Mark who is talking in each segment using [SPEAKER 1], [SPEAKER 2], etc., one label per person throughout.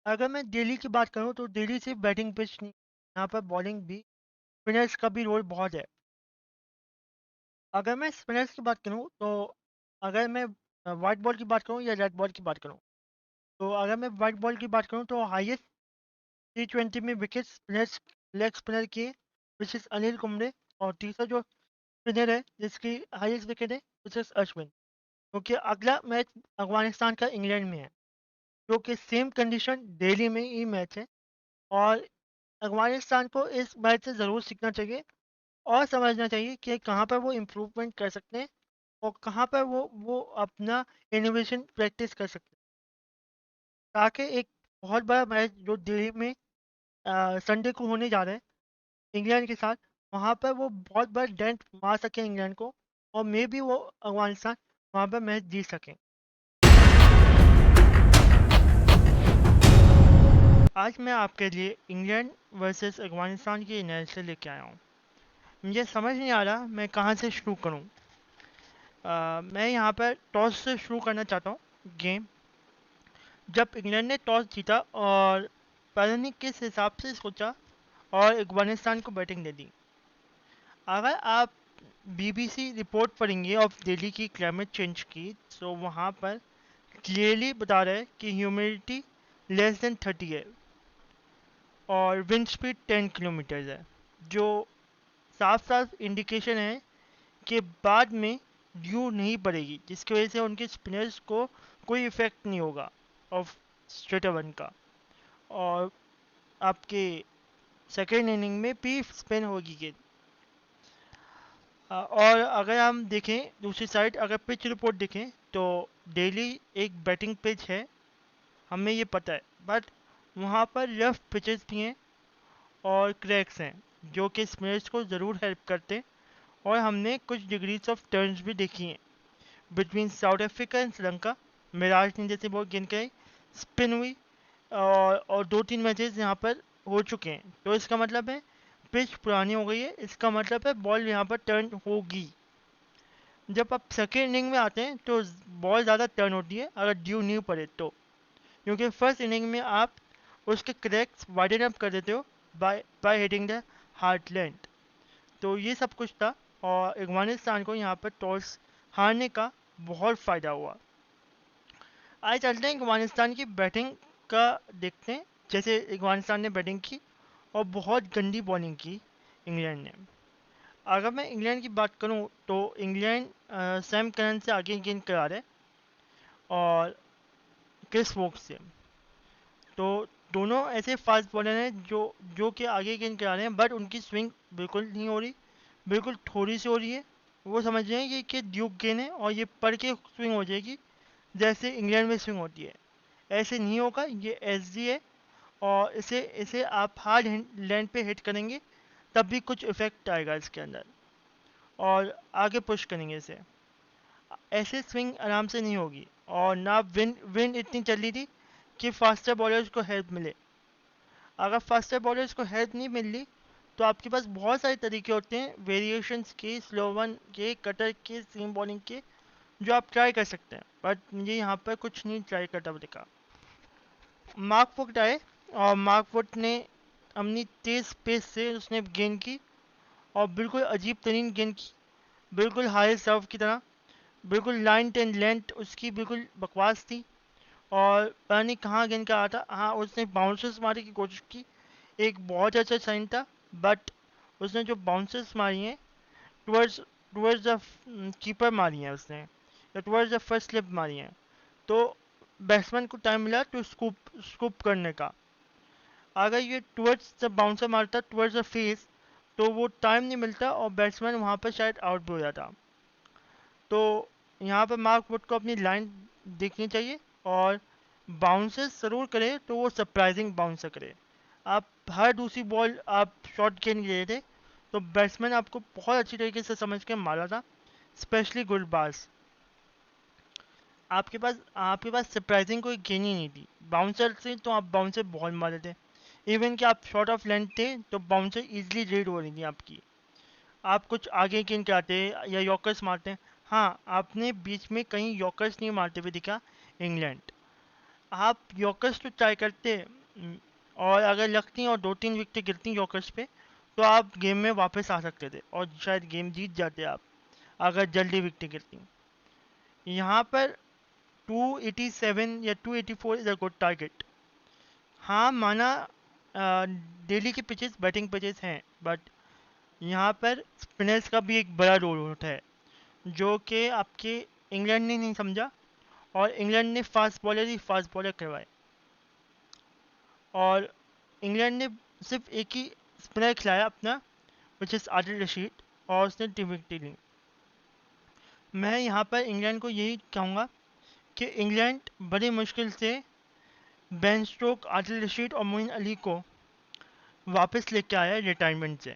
[SPEAKER 1] अगर मैं दिल्ली की बात करूँ तो दिल्ली सिर्फ बैटिंग पिच नहीं, यहाँ पर बॉलिंग भी, स्पिनर्स का भी रोल बहुत है। अगर मैं स्पिनर्स की बात करूँ तो अगर मैं वाइट बॉल की बात करूँ या रेड बॉल की बात करूँ, तो अगर मैं वाइट बॉल की बात करूँ तो हाईएस्ट T20 में विकेट स्पिनर्स, लेग स्पिनर की विच इज़ अनिल कुंबले, और तीसरा जो स्पिनर है जिसकी हाईएस्ट विकेट है विच इज़ अश्विन। क्योंकि अगला मैच अफगानिस्तान का इंग्लैंड में है, जो कि सेम कंडीशन दिल्ली में ही मैच है, और अफगानिस्तान को इस मैच से ज़रूर सीखना चाहिए और समझना चाहिए कि कहाँ पर वो इम्प्रूवमेंट कर सकते हैं और कहाँ पर वो अपना इनोवेशन प्रैक्टिस कर सकते हैं, ताकि एक बहुत बड़ा मैच जो दिल्ली में संडे को होने जा रहा है इंग्लैंड के साथ, वहाँ पर वो बहुत बड़ा डेंट मार सके इंग्लैंड को, और मे बी वो अफगानिस्तान वहाँ पर मैच जीत सकें। आज मैं आपके लिए इंग्लैंड वर्सेस अफगानिस्तान की एनालिसिस लेके आया हूँ। मुझे समझ नहीं आ रहा मैं कहाँ से शुरू करूँ। मैं यहाँ पर टॉस से शुरू करना चाहता हूँ गेम। जब इंग्लैंड ने टॉस जीता और पता नहीं किस हिसाब से सोचा और अफगानिस्तान को बैटिंग दे दी। अगर आप बीबीसी रिपोर्ट पढ़ेंगे ऑफ दिल्ली की क्लाइमेट चेंज की, तो वहाँ पर क्लियरली बता रहा है कि ह्यूमिडिटी लेस देन 30 है और विंड स्पीड 10 किलोमीटर है, जो साफ साफ इंडिकेशन है कि बाद में ड्यू नहीं पड़ेगी, जिसकी वजह से उनके स्पिनर्स को कोई इफेक्ट नहीं होगा ऑफ स्ट्रेट वन का, और आपके सेकेंड इनिंग में भी स्पिन होगी गेंद। और अगर हम देखें दूसरी साइड, अगर पिच रिपोर्ट देखें तो डेली एक बैटिंग पिच है, हमें ये पता है, बट वहाँ पर रफ पिचेस भी हैं और क्रैक्स हैं, जो कि स्पिनर्स को ज़रूर हेल्प करते हैं। और हमने कुछ डिग्रीज ऑफ टर्न्स भी देखी हैं between South Africa and Sri Lanka. Miraz ने जैसे बहुत गेंद कराई, स्पिन हुई, और 2-3 मैचेस यहाँ पर हो चुके हैं, तो इसका मतलब है पिच पुरानी हो गई है, इसका मतलब है बॉल यहाँ पर टर्न होगी। जब आप सेकेंड इनिंग में आते हैं तो बॉल ज़्यादा टर्न होती है अगर ड्यू नहीं पड़े तो, क्योंकि फर्स्ट इनिंग में आप उसके क्रैक्स वाइडन अप कर देते हो by by hitting the hard land. तो ये सब कुछ था, और अफगानिस्तान को यहाँ पर टॉस हारने का बहुत फ़ायदा हुआ। आइए चलते हैं अफगानिस्तान की बैटिंग का देखते हैं। जैसे अफगानिस्तान ने बैटिंग की और बहुत गंदी बॉलिंग की इंग्लैंड ने। अगर मैं इंग्लैंड की बात करूं तो इंग्लैंड सैम करन से आगे गेंद करा रहे और क्रिस वोक्स से, तो दोनों ऐसे फास्ट बॉलर हैं जो जो कि आगे गेंद करा रहे हैं, बट उनकी स्विंग बिल्कुल नहीं हो रही, बिल्कुल थोड़ी सी हो रही है। वो समझ रहे हैं कि ड्यूक गेंद है और ये पढ़ के स्विंग हो जाएगी जैसे इंग्लैंड में स्विंग होती है। ऐसे नहीं होगा, ये एस डी है, और इसे इसे आप हार्ड लैंड पे हिट करेंगे तब भी कुछ इफेक्ट आएगा इसके अंदर, और आगे पुश करेंगे इसे। ऐसे स्विंग आराम से नहीं होगी, और ना विंड विंड इतनी चल रही थी कि फास्टर बॉलर्स को हेल्प मिले। अगर फास्टर बॉलर्स को हेल्प नहीं मिल रही तो आपके पास बहुत सारे तरीके होते हैं वेरिएशंस के, स्लो वन के, कटर के, सीम बॉलिंग के, जो आप ट्राई कर सकते हैं, बट मुझे यहाँ पर कुछ नहीं ट्राई करता हुआ दिखा। मार्क वुड आए और मार्क वुड ने अपनी तेज पेस से उसने गेंद की, और बिल्कुल अजीब तरीन गेंद की, बिल्कुल हाई सर्व की तरह, बिल्कुल लाइन एंड लेंथ उसकी बिल्कुल बकवास थी, और पता नहीं कहाँ गेंद का आता। हाँ, उसने बाउंसर्स मारने की कोशिश की, एक बहुत अच्छा साइन था, बट उसने जो बाउंसर्स मारी हैं टुवर्ड्स टुवर्ड्स द कीपर मारी हैं उसने, या टुवर्ड्स द फर्स्ट स्लिप मारी हैं, तो बैट्समैन को टाइम मिला तो स्कूप स्कूप करने का। अगर ये टुवर्ड्स द बाउंसर मारता टुवर्ड्स द फेस, तो वो टाइम नहीं मिलता और बैट्समैन वहाँ पर शायद आउट भी हो जाता। तो यहाँ पर मार्क वुड को अपनी लाइन देखनी चाहिए, और बाउंसेस ज़रूर करे तो वो सरप्राइजिंग बाउंसर करे। आप हर दूसरी बॉल आप शॉर्ट गेंद ले थे, तो बैट्समैन आपको बहुत अच्छी तरीके से समझ के मारा था, स्पेशली गुलबाज। आपके पास सरप्राइजिंग कोई गेंद ही नहीं थी बाउंसर से, तो आप बाउंसर बहुत मारे थे। इवन कि आप शॉर्ट ऑफ लेंथ थे तो बाउंसर इजीली रीड हो रही थी आपकी। आप कुछ आगे गेंद कराते या यॉर्कर्स मारते हैं। हाँ, आपने बीच में कहीं यॉर्कर्स नहीं मारते हुए दिखा इंग्लैंड। आप यॉर्कर्स तो ट्राई करते हैं, और अगर लगती हैं और 2-3 विकेटें गिरती यॉर्कर्स पे, तो आप गेम में वापस आ सकते थे और शायद गेम जीत जाते आप, अगर जल्दी विकेटें गिरती। यहाँ पर 287 या 284 इज अ गुड टारगेट। हाँ माना, डेली के पिचेस बैटिंग पिचेस हैं, बट यहाँ पर स्पिनर्स का भी एक बड़ा रोल होता है, जो कि आपके इंग्लैंड ने नहीं समझा, और इंग्लैंड ने फास्ट बॉलर ही फास्ट बॉलर करवाए, और इंग्लैंड ने सिर्फ एक ही स्पिनर खिलाया अपना, विच इज़ आदिल रशीद, और उसने 3 विकेट ली। मैं यहाँ पर इंग्लैंड को यही कहूँगा कि इंग्लैंड बड़ी मुश्किल से बेन स्टोक, आदिल रशीद और मोइन अली को वापस लेके आया है रिटायरमेंट से।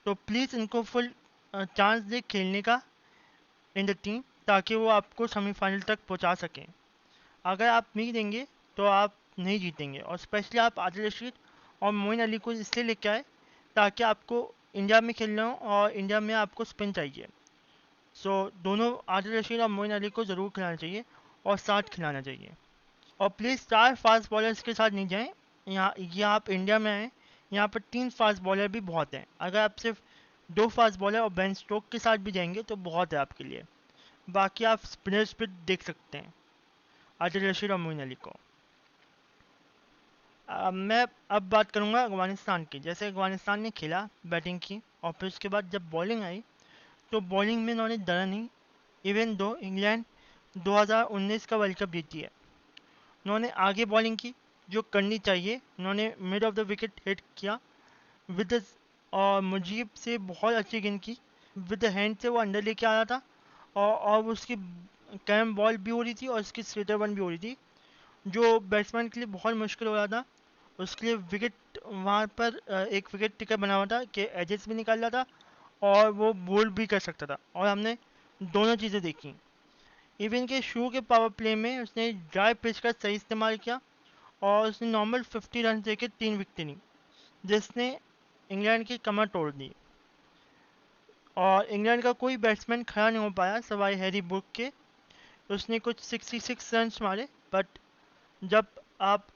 [SPEAKER 1] तो प्लीज़ इनको फुल चांस दे खेलने का इन द टीम, ताकि वो आपको सेमीफाइनल तक पहुंचा सकें। अगर आप नहीं देंगे तो आप नहीं जीतेंगे, और स्पेशली आप आदिल रशीद और मोइन अली को इसलिए लेके आए ताकि आपको इंडिया में खेलना हो, और इंडिया में आपको स्पिन चाहिए। सो दोनों आदिल रशीद और मोइन अली को ज़रूर खिलाना चाहिए, और साथ खिलाना चाहिए। और प्लीज़ 4 फास्ट बॉलर्स के साथ नहीं जाएं। यहाँ ये आप इंडिया में आए, यहाँ पर 3 फास्ट बॉलर भी बहुत हैं। अगर आप सिर्फ 2 फास्ट बॉलर और बेन स्टोक के साथ भी जाएंगे तो बहुत है आपके लिए। बाकी आप स्पिनर्स पे देख सकते हैं, आदिल रशीद और मोइन अली को। मैं अब बात करूंगा अफगानिस्तान की। जैसे अफगानिस्तान ने खेला, बैटिंग की, और फिर उसके बाद जब बॉलिंग आई, तो बॉलिंग में इन्होंने डरा नहीं। इवन दो इंग्लैंड 2019 का वर्ल्ड कप जीती है, उन्होंने आगे बॉलिंग की जो करनी चाहिए। उन्होंने mid of the wicket hit किया विद, और मुजीब से बहुत अच्छी गेंद की, विद द हैंड से वो अंडर लेके आया था, और उसकी कैरम बॉल भी हो रही थी और उसकी स्लिटर वन भी हो रही थी, जो बैट्समैन के लिए बहुत मुश्किल हो रहा था। उसके लिए विकेट वहाँ पर एक विकेट टिकर बना हुआ था कि एजेस भी निकाल रहा था और वो बोल्ड भी कर सकता था, और हमने दोनों चीज़ें देखी। इवन के शू के पावर प्ले में उसने ड्राई पिच का सही इस्तेमाल किया, और उसने नॉर्मल 50 रन देके 3 विकेटें ली, जिसने इंग्लैंड की कमर तोड़ दी, और इंग्लैंड का कोई बैट्समैन खड़ा नहीं हो पाया सवाई हैरी ब्रूक के। उसने कुछ 66 रन मारे, बट जब आप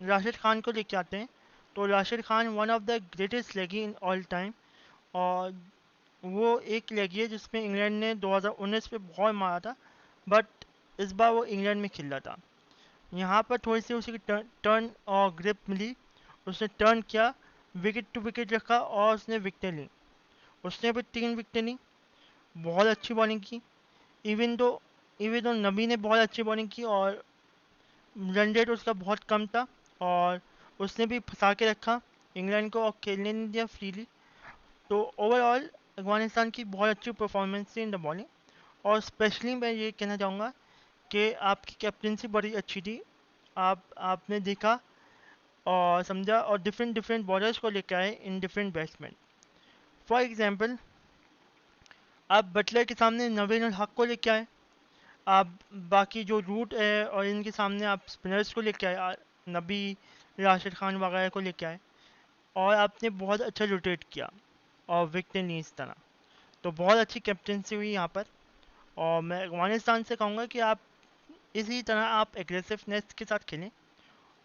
[SPEAKER 1] राशिद खान को लेके आते हैं, तो Rashid Khan one of the greatest लेगी इन ऑल टाइम, और वो एक लेगी है जिसमें इंग्लैंड ने 2019 पे बहुत मारा था, बट इस बार वो इंग्लैंड में खेल रहा था। यहाँ पर थोड़ी सी उसी की टर्न और ग्रिप मिली, उसने टर्न किया, विकेट टू विकेट रखा, और उसने विकेटें ली। उसने भी 3 विकेटें ली, बहुत अच्छी बॉलिंग की। इवन दो इवन दो नबी ने बहुत अच्छी बॉलिंग की, और रन रेट उसका बहुत कम था, और उसने भी फंसा के रखा इंग्लैंड को और खेलने नहीं दिया फ्रीली। तो ओवरऑल अफगानिस्तान की बहुत अच्छी परफॉर्मेंस थी इन द बॉलिंग, और स्पेशली मैं ये कहना चाहूँगा कि आपकी कैप्टनसी बड़ी अच्छी थी। आपने देखा और समझा, और डिफरेंट डिफरेंट बॉलर्स को लेकर आए in different batsman. For example, आप बटलर के सामने नवीन उल हक को लेके आए, आप बाकी जो रूट है और इनके सामने आप स्पिनर्स को लेके आए, नबी, राशिद खान वगैरह को लेके आए, और आपने बहुत अच्छा रोटेट किया और विकेट ली इस तरह। तो बहुत अच्छी कैप्टनसी हुई यहाँ पर, और मैं अफगानिस्तान से कहूँगा कि आप इसी तरह आप एग्रेसिवनेस के साथ खेलें,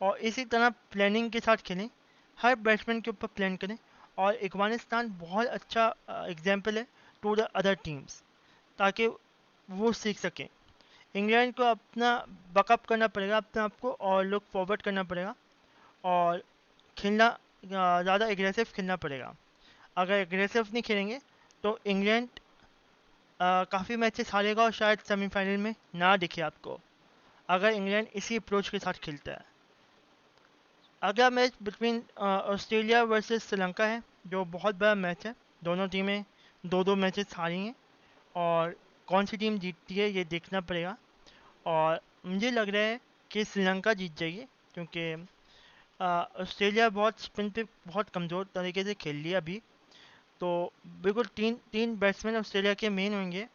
[SPEAKER 1] और इसी तरह प्लानिंग के साथ खेलें, हर बैट्समैन के ऊपर प्लान करें। और अफगानिस्तान बहुत अच्छा एग्जाम्पल है टू द अदर टीम्स, ताकि वो सीख सकें। इंग्लैंड को अपना बकअप करना पड़ेगा अपने आप को, और लुक फॉरवर्ड करना पड़ेगा, और खेलना ज़्यादा एग्रेसिव खेलना पड़ेगा। अगर एग्रेसिव नहीं खेलेंगे तो इंग्लैंड काफ़ी मैचेस हारेगा, और शायद सेमीफाइनल में ना दिखे आपको, अगर इंग्लैंड इसी अप्रोच के साथ खेलता है। अगला match between Australia versus Sri Lanka है, जो बहुत बड़ा मैच है। दोनों टीमें दो दो मैचेस हारी हैं, और कौन सी टीम जीतती है ये देखना पड़ेगा। और मुझे लग रहा है कि श्रीलंका जीत जाएगी, क्योंकि ऑस्ट्रेलिया बहुत स्पिन पे बहुत कमज़ोर तरीके से खेल लिया अभी। तो बिल्कुल तीन तीन बैट्समैन ऑस्ट्रेलिया के मेन होंगे,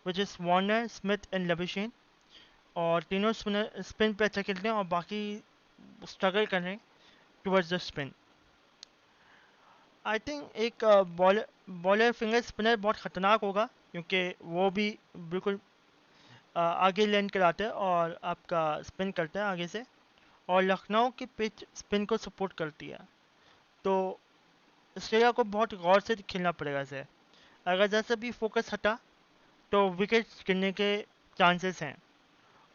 [SPEAKER 1] which is Warner, Smith and Labuschagne, और तीनों स्पिन पे अच्छा खेलते हैं, और बाकी स्ट्रगल कर रहे हैं towards the spin. I think एक बॉलर फिंगर स्पिनर बहुत ख़तरनाक होगा, क्योंकि वो भी बिल्कुल आगे लैंड कराता है और आपका स्पिन करता है आगे से। और लखनऊ की पिच स्पिन को सपोर्ट करती है, तो ऑस्ट्रेलिया को बहुत गौर से खेलना पड़ेगा इसे। अगर जैसे भी फोकस हटा तो विकेट गिरने के चांसेस हैं।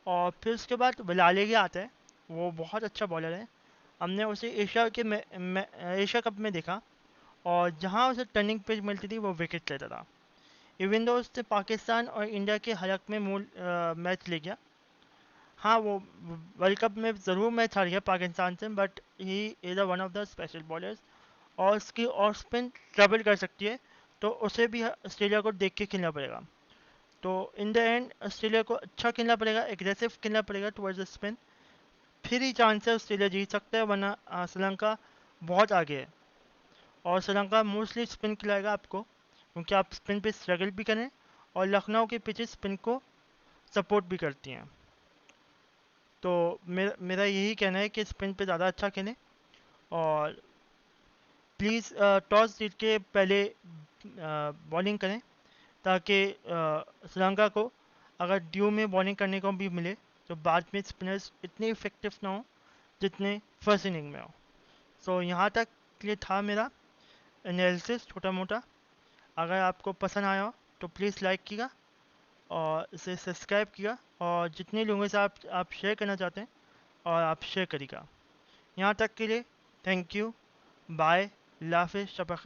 [SPEAKER 1] और फिर उसके बाद विलालेगी आता है, वो बहुत अच्छा बॉलर है। हमने उसे एशिया कप में देखा, और जहाँ उसे टर्निंग पेज मिलती थी वो विकेट लेता था। इवन दो उससे पाकिस्तान और इंडिया के हलक में मूल मैच ले गया। हाँ, वो वर्ल्ड कप में ज़रूर मैच हार गया पाकिस्तान से, but he is one of the special bowlers. और उसकी ऑफ स्पिन ट्रबल कर सकती है, तो उसे भी ऑस्ट्रेलिया को देख के खेलना पड़ेगा। तो इन द एंड ऑस्ट्रेलिया को अच्छा खेलना पड़ेगा, एग्रेसिव खेलना पड़ेगा टुवर्ड्स द स्पिन। फिर ही चांस है ऑस्ट्रेलिया जीत सकता है, वरना श्रीलंका बहुत आगे है। और श्रीलंका मोस्टली स्पिन खिलाएगा आपको, क्योंकि आप स्पिन पे स्ट्रगल भी करें, और लखनऊ की पिचेस स्पिन को सपोर्ट भी करती हैं। तो मेरा यही कहना है कि स्पिन पे ज़्यादा अच्छा खेलें, और प्लीज़ टॉस जीत के पहले बॉलिंग करें, ताकि श्रीलंका को अगर ड्यू में बॉलिंग करने को भी मिले तो बाद में स्पिनर्स इतने इफेक्टिव ना हो जितने फर्स्ट इनिंग में हो। सो यहाँ तक ये था मेरा एनालिसिस छोटा मोटा। अगर आपको पसंद आया हो तो प्लीज़ लाइक कीजिएगा और इसे सब्सक्राइब किया, और जितने लोगों से आप शेयर करना चाहते हैं और आप शेयर करिएगा। यहाँ तक के लिए थैंक यू, बाय, लाफिज, शब